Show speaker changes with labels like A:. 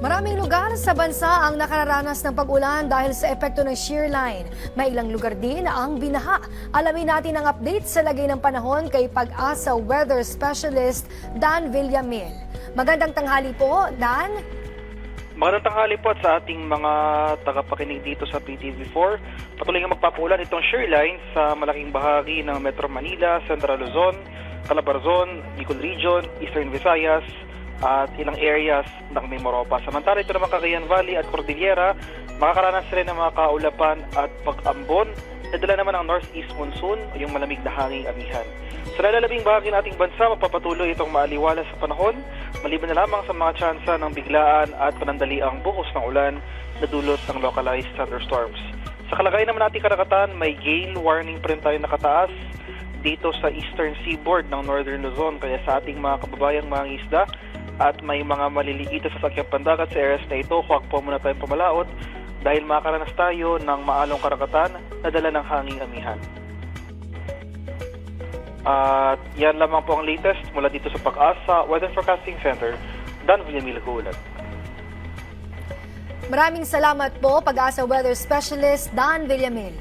A: Maraming lugar sa bansa ang nakararanas ng pag-ulan dahil sa epekto ng shear line. May ilang lugar din ang binaha. Alamin natin ang update sa lagay ng panahon kay Pag-asa Weather Specialist Dan Villamil. Magandang tanghali po, Dan.
B: Magandang tanghali po sa ating mga tagapakinig dito sa PTV4. Patuloy nga magpapulan itong shear line sa malaking bahagi ng Metro Manila, Central Luzon, Calabarzon, Bicol Region, Eastern Visayas, at ilang areas ng Mimaropa. Samantala ito naman Cagayan Valley at Cordillera, makakaranas rin ng mga kaulapan at pag-ambon na dala naman ang northeast monsoon o yung malamig na hanging amihan. Sa lalabing bahagi ng ating bansa, magpapatuloy itong maaliwalas sa panahon, maliban na lamang sa mga tsansa ng biglaan at panandaliang buhos ng ulan na dulot ng localized thunderstorms. Sa kalagayan naman nating karagatan, may gale warning pa rin tayo nakataas dito sa eastern seaboard ng northern Luzon, kaya sa ating mga kababayang mga isda at may mga maliliit sa sakyang pandagat sa areas na ito, huwag po muna tayong pumalaot dahil makakaranas tayo ng maalong karagatan na dala ng hanging amihan. At yan lamang po ang latest mula dito sa Pag-asa Weather Forecasting Center. Dan Villamil Hulat.
A: Maraming salamat po, Pag-asa Weather Specialist Dan Villamil.